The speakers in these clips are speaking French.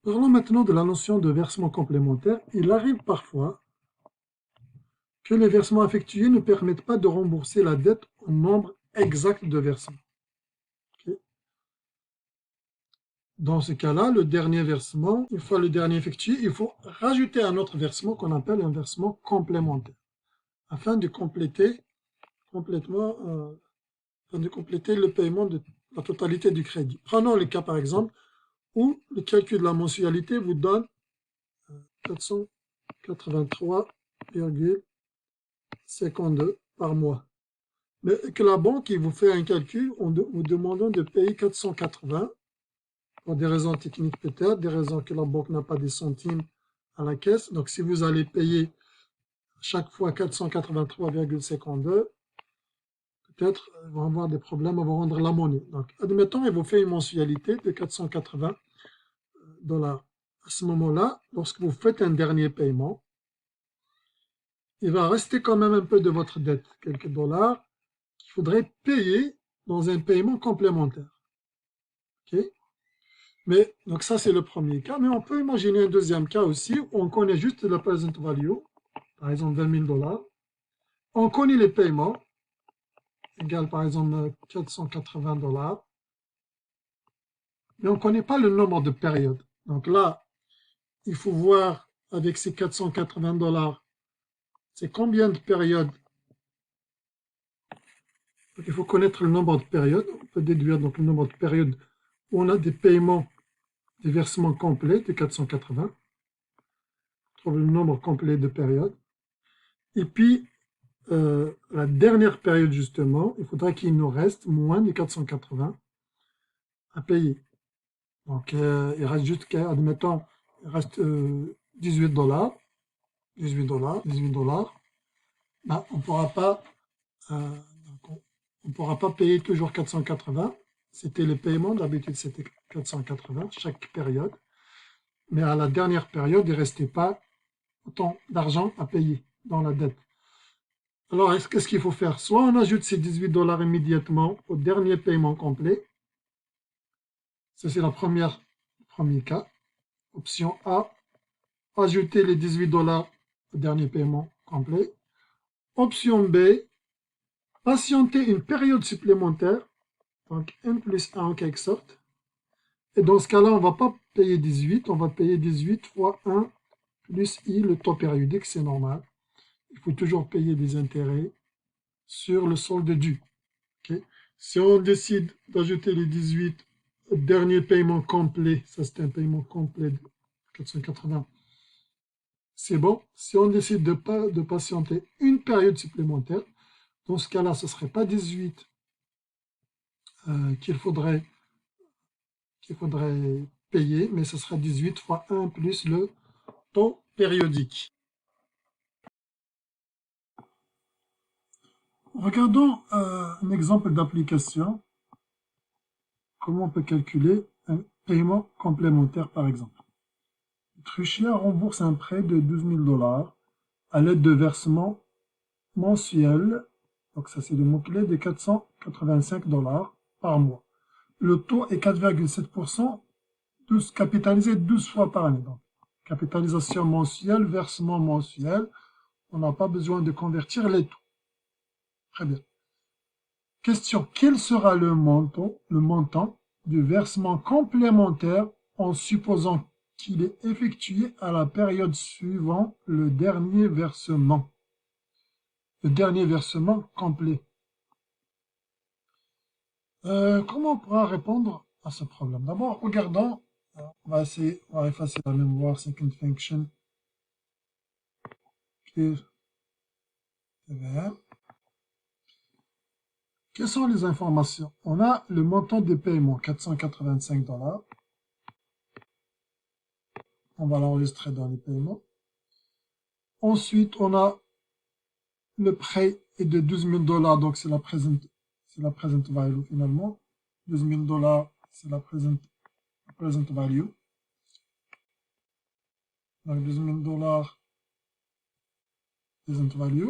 Parlons maintenant de la notion de versement complémentaire. Il arrive parfois que les versements effectués ne permettent pas de rembourser la dette au nombre exact de versements. Okay. Dans ce cas-là, le dernier versement, une fois le dernier effectué, il faut rajouter un autre versement qu'on appelle un versement complémentaire, afin de compléter le paiement de la totalité du crédit. Prenons le cas par exemple où le calcul de la mensualité vous donne 483,52 par mois. Mais que la banque il vous fait un calcul en vous demandant de payer 480 pour des raisons techniques peut-être, des raisons que la banque n'a pas des centimes à la caisse. Donc si vous allez payer chaque fois 483,52, peut-être ils vont avoir des problèmes à vous rendre la monnaie. Donc admettons, il vous fait une mensualité de 480 $. À ce moment-là, lorsque vous faites un dernier paiement, il va rester quand même un peu de votre dette, quelques dollars, qu'il faudrait payer dans un paiement complémentaire. Okay. Mais, donc ça c'est le premier cas, mais on peut imaginer un deuxième cas aussi, où on connaît juste le present value, par exemple 20 000 $. On connaît les paiements, égal par exemple 480 $, mais on ne connaît pas le nombre de périodes. Donc là, il faut voir avec ces 480 $, c'est combien de périodes. Donc il faut connaître le nombre de périodes. On peut déduire donc le nombre de périodes où on a des paiements, des versements complets de 480. On trouve le nombre complet de périodes. Et puis, la dernière période justement, il faudra qu'il nous reste moins de 480 à payer. Donc il reste juste, admettons, il reste 18 $. 18 $, 18 $. Ben, on ne pourra pas payer toujours 480. C'était le paiement, d'habitude c'était 480 chaque période. Mais à la dernière période, il ne restait pas autant d'argent à payer dans la dette. Alors, qu'est-ce qu'il faut faire? Soit on ajoute ces 18 $ immédiatement au dernier paiement complet. Ça, c'est le premier cas. Option A, ajouter les 18 $ au dernier paiement complet. Option B, patienter une période supplémentaire, donc N plus 1 en quelque sorte. Et dans ce cas-là, on ne va pas payer 18, on va payer 18 fois 1 plus I, le taux périodique, c'est normal. Il faut toujours payer des intérêts sur le solde dû. Okay. Si on décide d'ajouter les 18 au dernier paiement complet, ça c'est un paiement complet de 480, c'est bon. Si on décide de patienter une période supplémentaire, dans ce cas-là, ce ne serait pas 18 qu'il faudrait payer, mais ce sera 18 fois 1 plus le taux périodique. Regardons un exemple d'application. Comment on peut calculer un paiement complémentaire, par exemple. Truchia rembourse un prêt de 12 000 $ à l'aide de versements mensuels, donc ça c'est le mot-clé, de 485 $ par mois. Le taux est 4,7%, capitalisé 12 fois par année. Donc, capitalisation mensuelle, versement mensuel, on n'a pas besoin de convertir les taux. Très bien. Question, quel sera le montant du versement complémentaire en supposant qu'il est effectué à la période suivant le dernier versement complet. Comment on pourra répondre à ce problème? D'abord, regardons, on va effacer la mémoire, second function, clear, TVM. Quelles sont les informations? On a le montant des paiements, 485 $. On va l'enregistrer dans les paiements. Ensuite, on a le prêt est de 12 000 $, donc c'est la present value finalement. 12 000 $, c'est la present value. Donc 12 000 $, present value.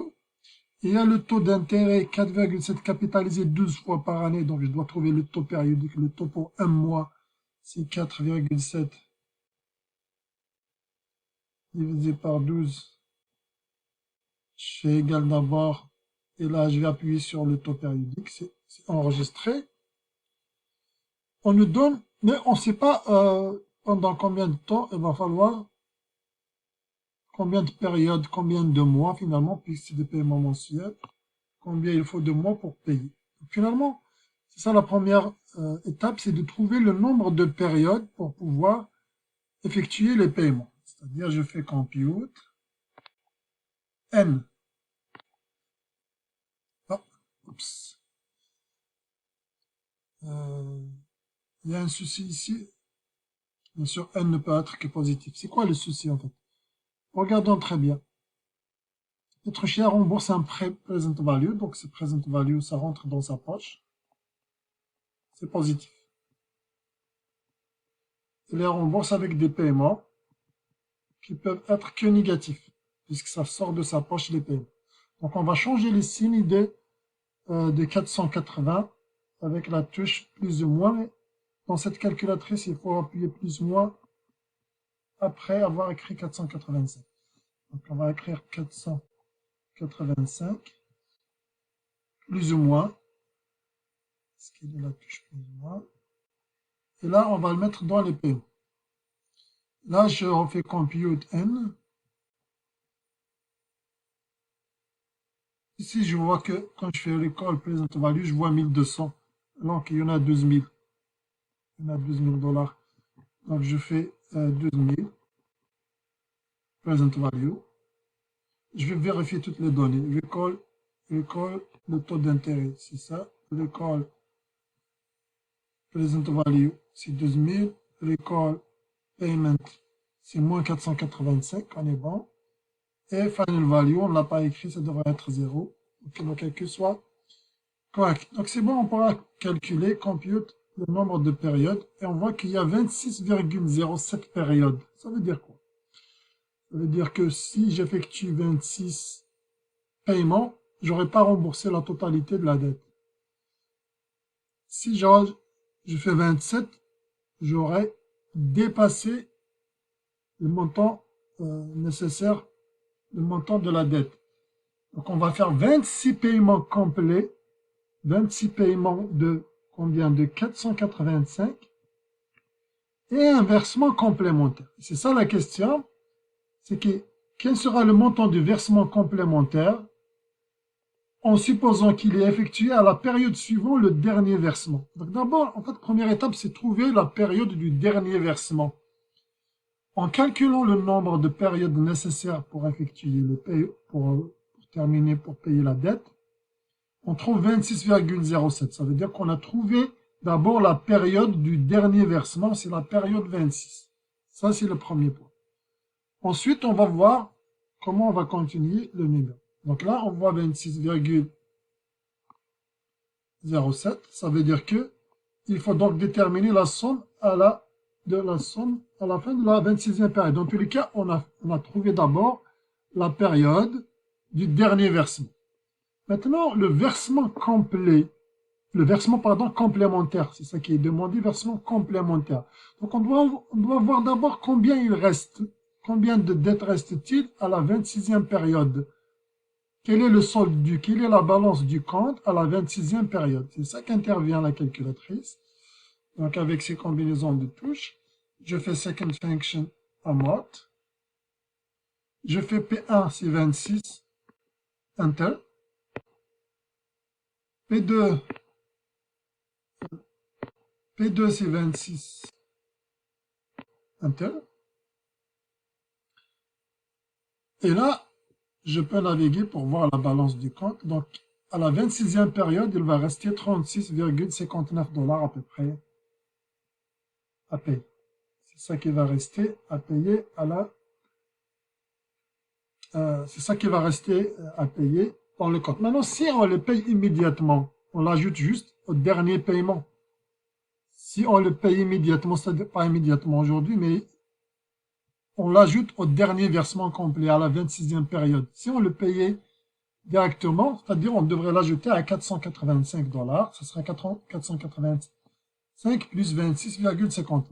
Il y a le taux d'intérêt 4,7 capitalisé 12 fois par année, donc je dois trouver le taux périodique. Le taux pour un mois, c'est 4,7 divisé par 12. Je fais égal d'abord, et là je vais appuyer sur le taux périodique, c'est enregistré. On nous donne, mais on ne sait pas pendant combien de temps il va falloir, combien de périodes, combien de mois finalement, puisque c'est des paiements mensuels, combien il faut de mois pour payer. Donc, finalement, c'est ça la première étape, c'est de trouver le nombre de périodes pour pouvoir effectuer les paiements. C'est-à-dire, je fais compute n. Oh, oups. Il y a un souci ici. Bien sûr, n ne peut être que positif. C'est quoi le souci en fait? Regardons très bien. Notre chien rembourse un prêt present value, donc ce present value, ça rentre dans sa poche. C'est positif. Il les rembourse avec des paiements qui peuvent être que négatifs, puisque ça sort de sa poche les paiements. Donc on va changer les signes de 480 avec la touche plus ou moins. Dans cette calculatrice, il faut appuyer plus ou moins après avoir écrit 485. Donc on va écrire 485 plus ou moins. Est-ce qu'il est la touche plus ou moins? Et là, on va le mettre dans les paiements. Là, je refais compute n. Ici, je vois que quand je fais l'école present value, je vois 1200. Donc, il y en a 12 000. Il y en a 12 000 $. Donc, je fais 12 000 present value. Je vais vérifier toutes les données. Recall, le taux d'intérêt, c'est ça. Recall present value, c'est 12 000. Recall payment, c'est moins 485, on est bon. Et final value, on ne l'a pas écrit, ça devrait être 0. Donc, le calcul soit correct. Donc, c'est bon, on pourra calculer, compute le nombre de périodes. Et on voit qu'il y a 26,07 périodes. Ça veut dire quoi? Ça veut dire que si j'effectue 26 paiements, je n'aurai pas remboursé la totalité de la dette. Si je fais 27, j'aurai dépassé le montant nécessaire, le montant de la dette. Donc, on va faire 26 paiements complets, 26 paiements de combien? De 485 et un versement complémentaire. C'est ça la question, c'est que quel sera le montant du versement complémentaire en supposant qu'il est effectué à la période suivant le dernier versement. Donc d'abord, en fait, première étape, c'est trouver la période du dernier versement. En calculant le nombre de périodes nécessaires pour effectuer le paiement, pour terminer, pour payer la dette, on trouve 26,07. Ça veut dire qu'on a trouvé d'abord la période du dernier versement, c'est la période 26. Ça, c'est le premier point. Ensuite, on va voir comment on va continuer le numéro. Donc là, on voit 26,07. Ça veut dire que il faut donc déterminer la somme à la fin de la 26e période. Dans tous les cas, on a trouvé d'abord la période du dernier versement. Maintenant, le versement complémentaire, c'est ça qui est demandé, versement complémentaire. Donc, on doit voir d'abord combien il reste, combien de dettes reste-t-il à la 26e période. Quel est le solde quelle est la balance du compte à la 26e période. C'est ça qu'intervient la calculatrice. Donc, avec ces combinaisons de touches, je fais second function amount. Je fais P1, c'est 26, enter. P2, c'est 26, enter. Et là, je peux naviguer pour voir la balance du compte. Donc, à la 26e période, il va rester 36,59 $ à peu près à payer. C'est ça qui va rester à payer à la... c'est ça qui va rester à payer dans le compte. Maintenant, si on le paye immédiatement, on l'ajoute juste au dernier paiement. Si on le paye immédiatement, c'est-à-dire pas immédiatement aujourd'hui, mais on l'ajoute au dernier versement complet, à la 26e période. Si on le payait directement, c'est-à-dire on devrait l'ajouter à 485 $, ce serait 485 plus 26,59.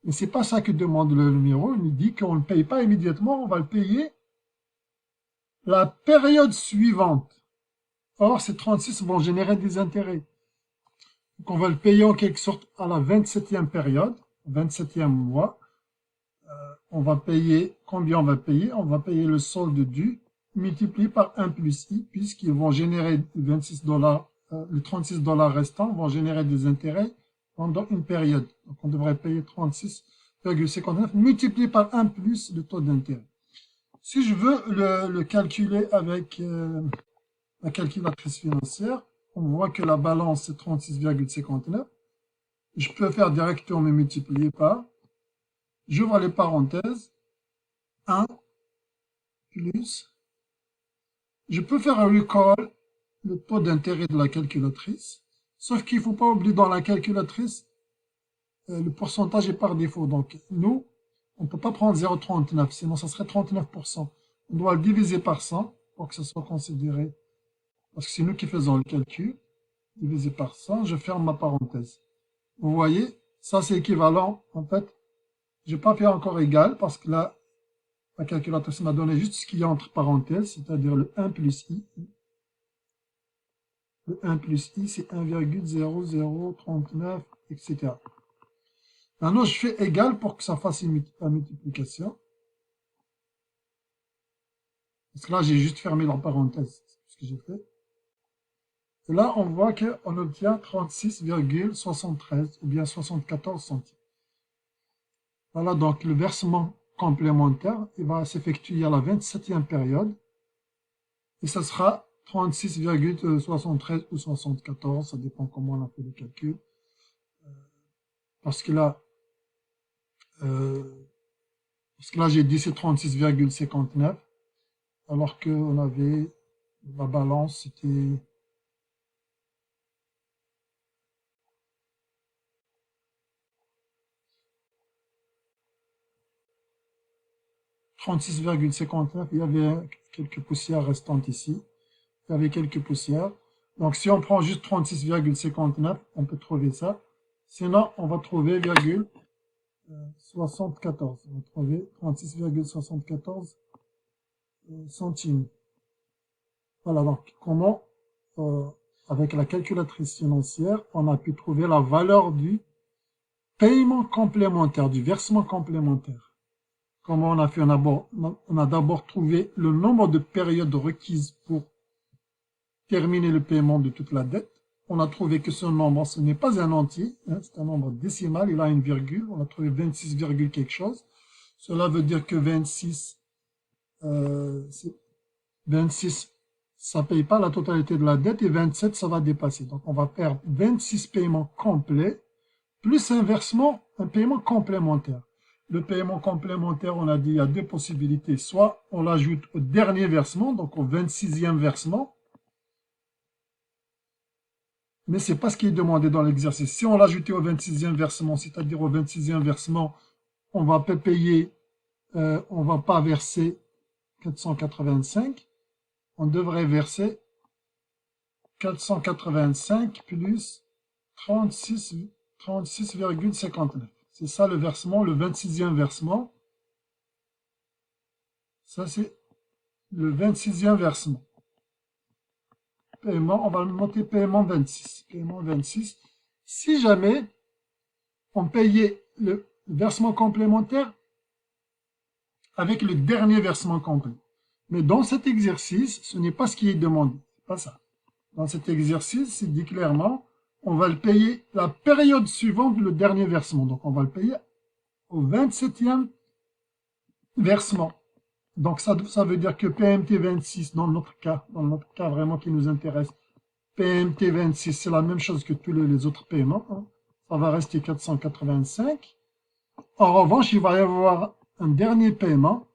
Mais c'est pas ça que demande le numéro. Il nous dit qu'on ne paye pas immédiatement, on va le payer la période suivante. Or, ces 36 vont générer des intérêts. Donc, on va le payer en quelque sorte à la 27e période, 27e mois. On va payer, combien on va payer? On va payer le solde dû multiplié par 1 plus I, puisqu'ils vont générer 26 $, les 36 $ restants vont générer des intérêts pendant une période. Donc, on devrait payer 36,59 multiplié par 1 plus le taux d'intérêt. Si je veux le calculer avec la calculatrice financière, on voit que la balance est 36,59. Je peux faire directement me multiplier par, j'ouvre les parenthèses, 1 plus, je peux faire un recall, le taux d'intérêt de la calculatrice, sauf qu'il ne faut pas oublier dans la calculatrice, le pourcentage est par défaut. Donc, nous, on ne peut pas prendre 0,39, sinon ça serait 39%. On doit le diviser par 100 pour que ce soit considéré, parce que c'est nous qui faisons le calcul. Divisé par 100, je ferme ma parenthèse. Vous voyez, ça c'est équivalent, en fait, je n'ai pas fait encore égal, parce que là, la calculatrice m'a donné juste ce qu'il y a entre parenthèses, c'est-à-dire le 1 plus I. Le 1 plus I, c'est 1,0039, etc. Maintenant, je fais égal pour que ça fasse la multiplication. Parce que là, j'ai juste fermé la parenthèse, c'est ce que j'ai fait. Et là, on voit qu'on obtient 36,73 ou bien 74 centimes. Voilà, donc le versement complémentaire, il va s'effectuer à la 27e période. Et ça sera 36,73 ou 74, ça dépend comment on a fait le calcul. Parce que là, j'ai dit c'est 36,59, alors qu'on avait la balance, c'était 36,59, il y avait quelques poussières restantes ici. Il y avait quelques poussières. Donc, si on prend juste 36,59, on peut trouver ça. Sinon, on va trouver 74. On va trouver 36,74 centimes. Voilà, donc, comment, avec la calculatrice financière, on a pu trouver la valeur du paiement complémentaire, du versement complémentaire. Comment on a fait? On a d'abord trouvé le nombre de périodes requises pour terminer le paiement de toute la dette. On a trouvé que ce nombre, ce n'est pas un entier, hein, c'est un nombre décimal, il a une virgule, on a trouvé 26, quelque chose. Cela veut dire que 26, ça ne paye pas la totalité de la dette, et 27, ça va dépasser. Donc, on va perdre 26 paiements complets, plus inversement, un paiement complémentaire. Le paiement complémentaire, on a dit, il y a deux possibilités. Soit on l'ajoute au dernier versement, donc au 26e versement, mais ce n'est pas ce qui est demandé dans l'exercice. Si on l'ajoutait au 26e versement, c'est-à-dire au 26e versement, on va pas payer, on va pas verser 485, on devrait verser 485 plus 36,59. C'est ça le versement, le 26e versement. Ça, c'est le 26e versement. Paiement, on va le noter paiement 26. Paiement 26. Si jamais on payait le versement complémentaire avec le dernier versement complet. Mais dans cet exercice, ce n'est pas ce qui est demandé. C'est pas ça. Dans cet exercice, c'est dit clairement, on va le payer la période suivante le dernier versement. Donc, on va le payer au 27e versement. Donc, ça veut dire que PMT 26, dans notre cas vraiment qui nous intéresse, PMT 26, c'est la même chose que tous les autres paiements. Hein. Ça va rester 485. En revanche, il va y avoir un dernier paiement.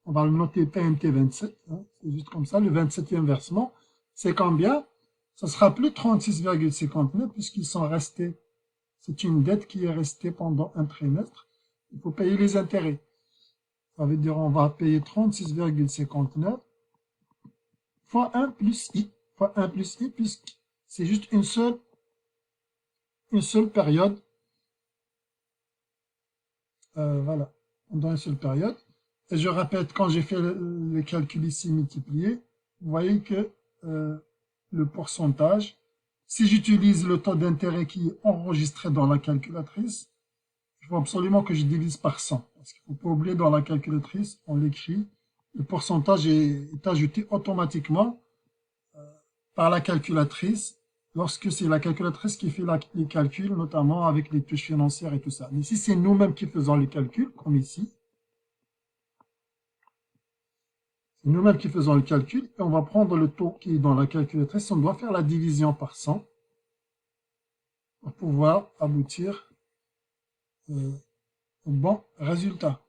On va le noter PMT 27. Hein. C'est juste comme ça. Le 27e versement, c'est combien? Ça sera plus 36,59 puisqu'ils sont restés. C'est une dette qui est restée pendant un trimestre. Il faut payer les intérêts. Ça veut dire on va payer 36,59 fois 1 plus I. Fois 1 plus I, puisque c'est juste une seule période voilà, dans une seule période. Et je répète, quand j'ai fait le calcul ici multiplié, vous voyez que le pourcentage, si j'utilise le taux d'intérêt qui est enregistré dans la calculatrice, il faut absolument que je divise par 100. Parce qu'il ne faut pas oublier, dans la calculatrice, on l'écrit, le pourcentage est ajouté automatiquement par la calculatrice lorsque c'est la calculatrice qui fait les calculs, notamment avec les touches financières et tout ça. Mais si c'est nous-mêmes qui faisons les calculs, comme ici, c'est nous-mêmes qui faisons le calcul, et on va prendre le taux qui est dans la calculatrice, on doit faire la division par 100 pour pouvoir aboutir au bon résultat.